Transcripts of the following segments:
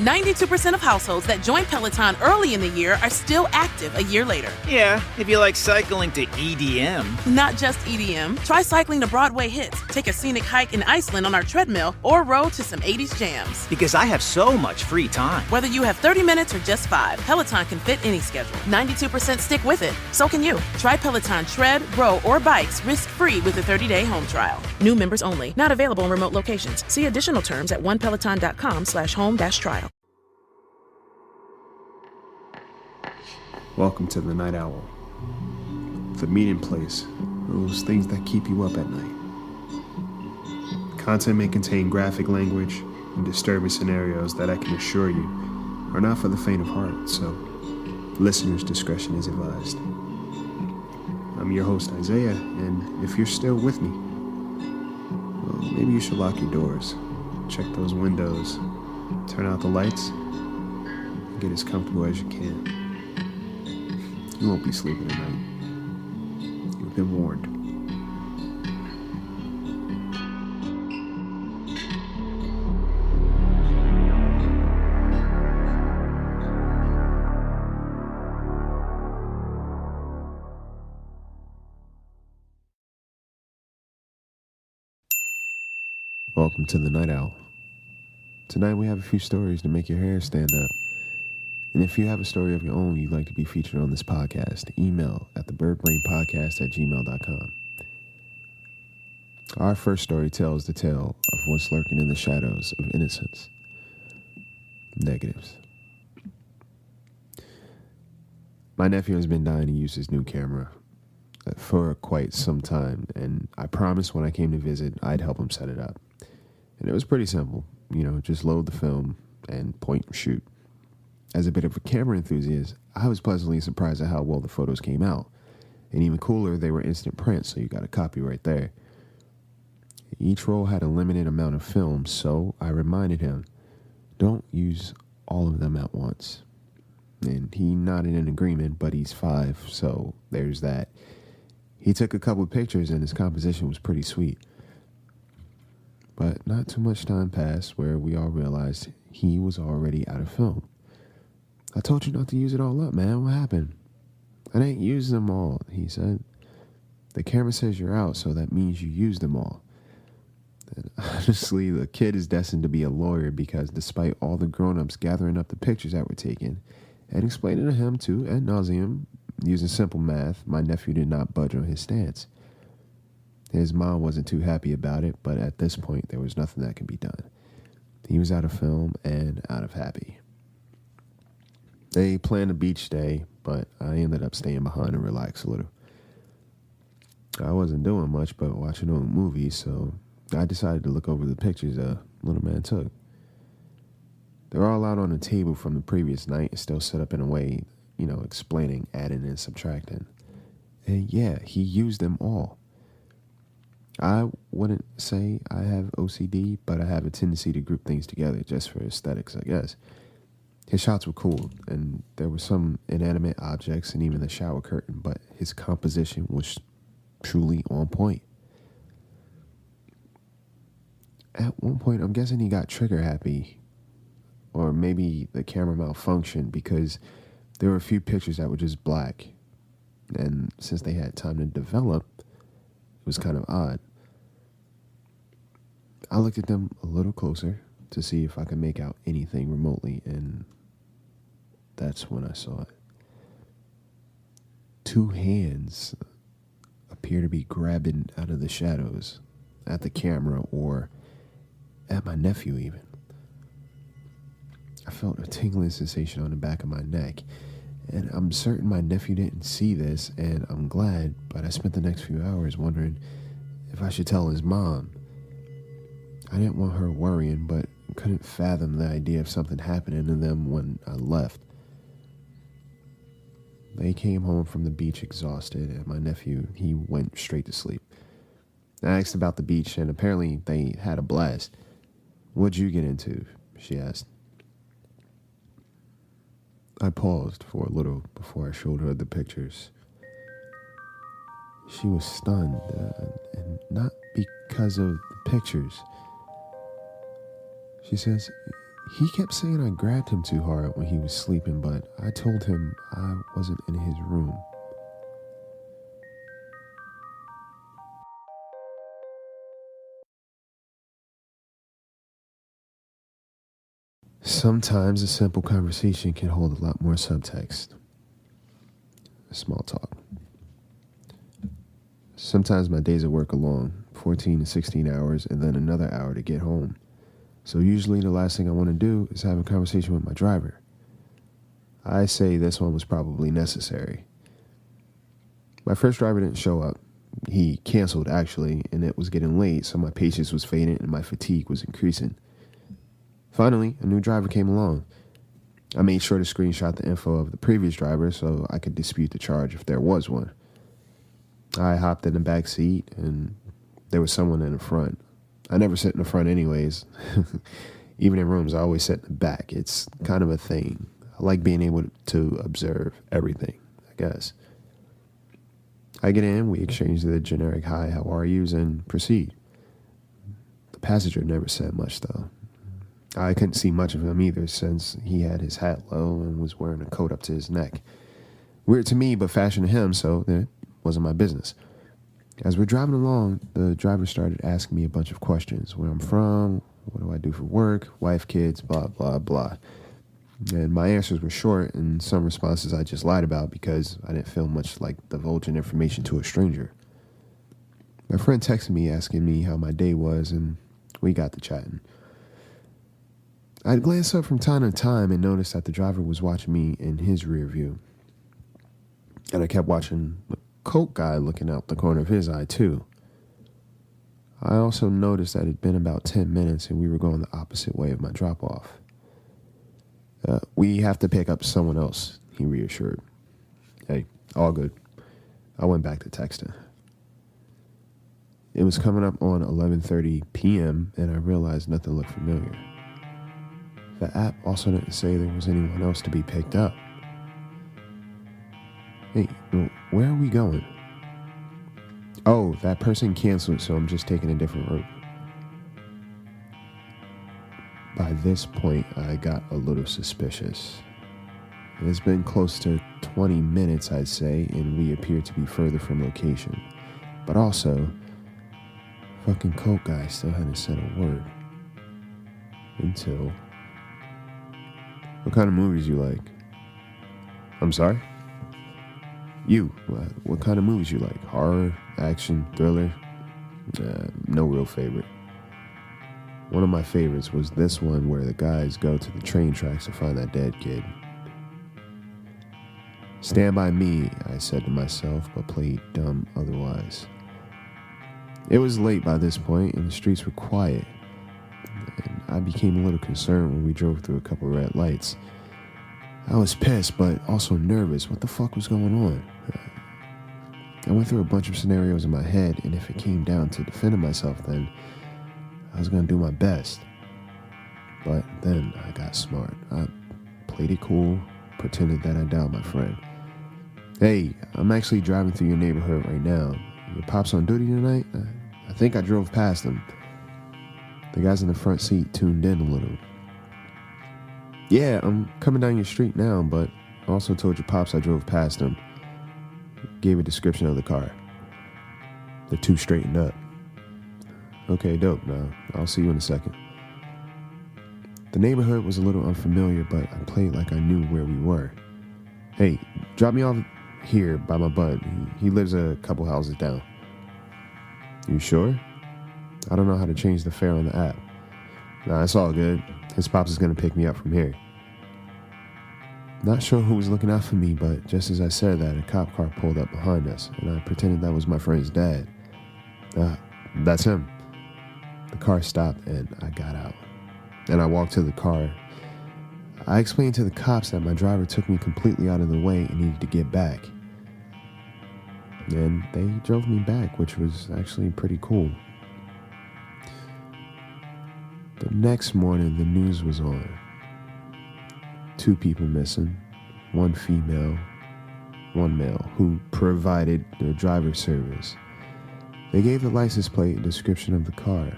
92% of households that join Peloton early in the year are still active a year later. Yeah, if you like cycling to EDM. Not just EDM. Try cycling to Broadway hits, take a scenic hike in Iceland on our treadmill, or row to some 80s jams. Because I have so much free time. Whether you have 30 minutes or just 5, Peloton can fit any schedule. 92% stick with it. So can you. Try Peloton tread, row, or bikes risk-free with a 30-day home trial. New members only. Not available in remote locations. See additional terms at onepeloton.com/home-trial. Welcome to the Night Owl, the meeting place, those things that keep you up at night. Content may contain graphic language and disturbing scenarios that I can assure you are not for the faint of heart, so listeners' discretion is advised. I'm your host, Isaiah, and if you're still with me, well, maybe you should lock your doors, check those windows, turn out the lights, and get as comfortable as you can. You won't be sleeping tonight. You've been warned. Welcome to the Night Owl. Tonight we have a few stories to make your hair stand up. And if you have a story of your own you'd like to be featured on this podcast, email at thebirdbrainpodcast@gmail.com. Our first story tells the tale of what's lurking in the shadows of innocence. Negatives. My nephew has been dying to use his new camera for quite some time, and I promised when I came to visit I'd help him set it up. And it was pretty simple, just load the film and point and shoot. As a bit of a camera enthusiast, I was pleasantly surprised at how well the photos came out. And even cooler, they were instant print, so you got a copy right there. Each roll had a limited amount of film, so I reminded him, don't use all of them at once. And he nodded in agreement, but he's 5, so there's that. He took a couple of pictures, and his composition was pretty sweet. But not too much time passed where we all realized he was already out of film. I told you not to use it all up, man. What happened? I didn't use them all, he said. The camera says you're out, so that means you used them all. And honestly, the kid is destined to be a lawyer because despite all the grown-ups gathering up the pictures that were taken and explaining to him too, ad nauseum, using simple math, my nephew did not budge on his stance. His mom wasn't too happy about it, but at this point, there was nothing that could be done. He was out of film and out of happy. They planned a beach day, but I ended up staying behind and relax a little. I wasn't doing much but watching old movies, so I decided to look over the pictures a little man took. They're all out on a table from the previous night and still set up in a way, explaining, adding, and subtracting. And yeah, he used them all. I wouldn't say I have OCD, but I have a tendency to group things together just for aesthetics, I guess. His shots were cool, and there were some inanimate objects and even the shower curtain, but his composition was truly on point. At one point, I'm guessing he got trigger happy, or maybe the camera malfunctioned because there were a few pictures that were just black, and since they had time to develop, it was kind of odd. I looked at them a little closer to see if I could make out anything remotely, and that's when I saw it. 2 hands appear to be grabbing out of the shadows at the camera or at my nephew even. I felt a tingling sensation on the back of my neck, and I'm certain my nephew didn't see this, and I'm glad, but I spent the next few hours wondering if I should tell his mom. I didn't want her worrying, but couldn't fathom the idea of something happening to them when I left. They came home from the beach exhausted, and my nephew, he went straight to sleep. I asked about the beach, and apparently they had a blast. What'd you get into? She asked. I paused for a little before I showed her the pictures. She was stunned, and not because of the pictures. She says, He kept saying I grabbed him too hard when he was sleeping, but I told him I wasn't in his room. Sometimes a simple conversation can hold a lot more subtext. Small talk. Sometimes my days at work are long, 14 to 16 hours, and then another hour to get home. So usually the last thing I want to do is have a conversation with my driver. I say this one was probably necessary. My first driver didn't show up. He canceled, actually, and it was getting late, so my patience was fading and my fatigue was increasing. Finally, a new driver came along. I made sure to screenshot the info of the previous driver so I could dispute the charge if there was one. I hopped in the back seat, and there was someone in the front. I never sit in the front anyways. Even in rooms, I always sit in the back. It's kind of a thing. I like being able to observe everything, I guess. I get in, we exchange the generic hi, how are yous, and proceed. The passenger never said much, though. I couldn't see much of him either since he had his hat low and was wearing a coat up to his neck. Weird to me, but fashion to him, so it wasn't my business. As we're driving along, the driver started asking me a bunch of questions. Where I'm from, what do I do for work, wife, kids, blah, blah, blah. And my answers were short, and some responses I just lied about because I didn't feel much like divulging information to a stranger. My friend texted me asking me how my day was, and we got to chatting. I'd glance up from time to time and noticed that the driver was watching me in his rear view. And I kept watching the coke guy looking out the corner of his eye, too. I also noticed that it had been about 10 minutes and we were going the opposite way of my drop-off. We have to pick up someone else, he reassured. Hey, all good. I went back to texting. It was coming up on 11:30 p.m. and I realized nothing looked familiar. The app also didn't say there was anyone else to be picked up. Hey, where are we going? Oh, that person canceled, so I'm just taking a different route. By this point, I got a little suspicious. It's been close to 20 minutes, I'd say, and we appear to be further from location. But also, fucking coke guy still hadn't said a word. Until... What kind of movies you like? I'm sorry? You. What kind of movies you like? Horror, action, thriller? No real favorite. One of my favorites was this one where the guys go to the train tracks to find that dead kid. Stand by me, I said to myself, but played dumb otherwise. It was late by this point, and the streets were quiet. And I became a little concerned when we drove through a couple of red lights. I was pissed, but also nervous. What the fuck was going on? I went through a bunch of scenarios in my head, and if it came down to defending myself, then I was going to do my best. But then I got smart. I played it cool, pretended that I doubted my friend. Hey, I'm actually driving through your neighborhood right now. Your pop's on duty tonight? I think I drove past him. The guys in the front seat tuned in a little. Yeah, I'm coming down your street now, but I also told your pops I drove past him. Gave a description of the car. The two straightened up. Okay, dope. Now, I'll see you in a second. The neighborhood was a little unfamiliar, but I played like I knew where we were. Hey, drop me off here by my bud. He lives a couple houses down. You sure? I don't know how to change the fare on the app. Nah, it's all good. His pops is going to pick me up from here. Not sure who was looking out for me, but just as I said that, a cop car pulled up behind us, and I pretended that was my friend's dad. That's him. The car stopped, and I got out. And I walked to the car. I explained to the cops that my driver took me completely out of the way and needed to get back. And they drove me back, which was actually pretty cool. The next morning, the news was on. 2 people missing, 1 female, 1 male, who provided the driver service. They gave the license plate and description of the car.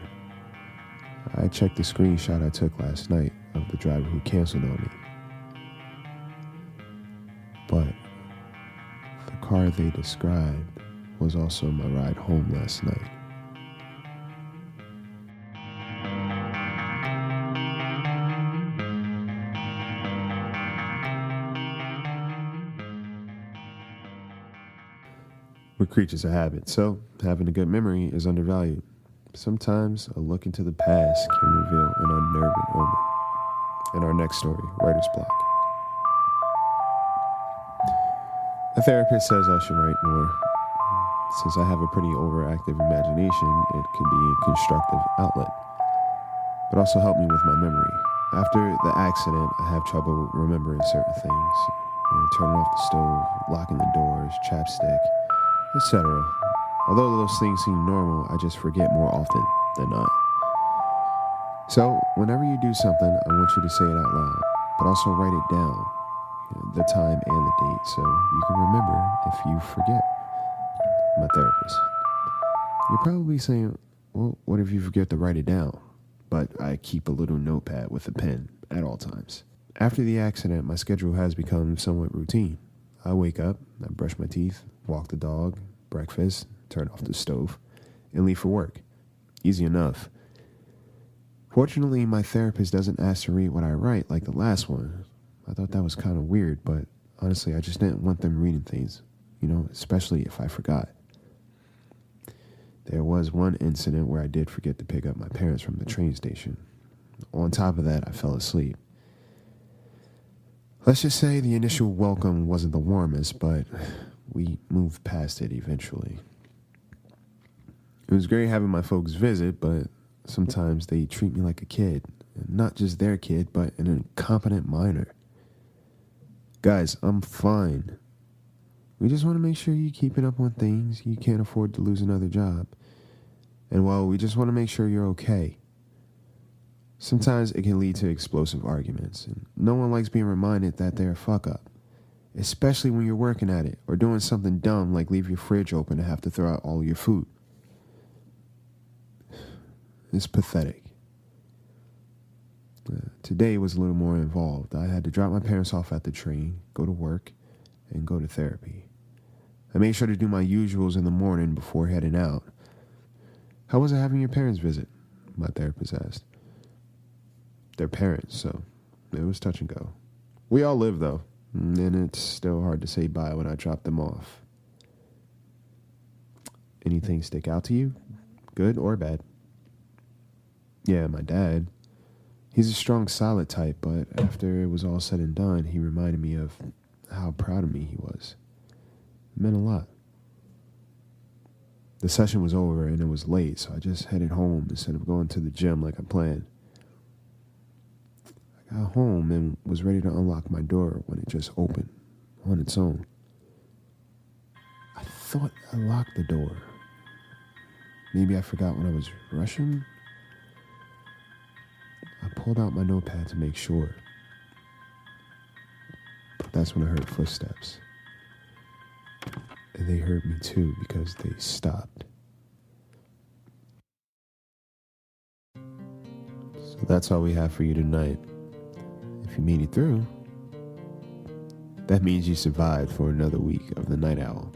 I checked the screenshot I took last night. of the driver who canceled on me. But the car they described was also my ride home last night. We're creatures of habit, so having a good memory is undervalued. Sometimes a look into the past can reveal an unnerving omen. In our next story, writer's block. A therapist says I should write more. Since I have a pretty overactive imagination, it can be a constructive outlet, but also help me with my memory. After the accident, I have trouble remembering certain things. Turning off the stove, locking the doors, chapstick, etc. Although those things seem normal, I just forget more often than not. So, whenever you do something, I want you to say it out loud, but also write it down, the time and the date, so you can remember if you forget. My therapist. You're probably saying, well, what if you forget to write it down? But I keep a little notepad with a pen at all times. After the accident, my schedule has become somewhat routine. I wake up, I brush my teeth, walk the dog, breakfast, turn off the stove, and leave for work. Easy enough. Fortunately, my therapist doesn't ask to read what I write like the last one. I thought that was kind of weird, but honestly, I just didn't want them reading things, especially if I forgot. There was one incident where I did forget to pick up my parents from the train station. On top of that, I fell asleep. Let's just say the initial welcome wasn't the warmest, but we moved past it eventually. It was great having my folks visit, but sometimes they treat me like a kid. And not just their kid, but an incompetent minor. Guys, I'm fine. We just want to make sure you're keeping up on things. You can't afford to lose another job. And well, we just want to make sure you're okay. Sometimes it can lead to explosive arguments, and no one likes being reminded that they're a fuck up, especially when you're working at it or doing something dumb like leave your fridge open and have to throw out all your food. It's pathetic. Today was a little more involved. I had to drop my parents off at the train, go to work, and go to therapy. I made sure to do my usuals in the morning before heading out. How was it having your parents visit? My therapist asked. They're parents, so it was touch and go. We all live, though, and it's still hard to say bye when I drop them off. Anything stick out to you? Good or bad? Yeah, my dad. He's a strong, solid type, but after it was all said and done, he reminded me of how proud of me he was. It meant a lot. The session was over and it was late, so I just headed home instead of going to the gym like I planned. I got home and was ready to unlock my door when it just opened on its own. I thought I locked the door. Maybe I forgot when I was rushing. I pulled out my notepad to make sure. But that's when I heard footsteps. And they heard me too because they stopped. So that's all we have for you tonight. If you made it through, that means you survived for another week of the Night Owl.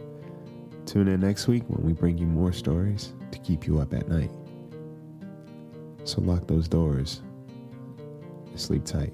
Tune in next week when we bring you more stories to keep you up at night. So lock those doors and sleep tight.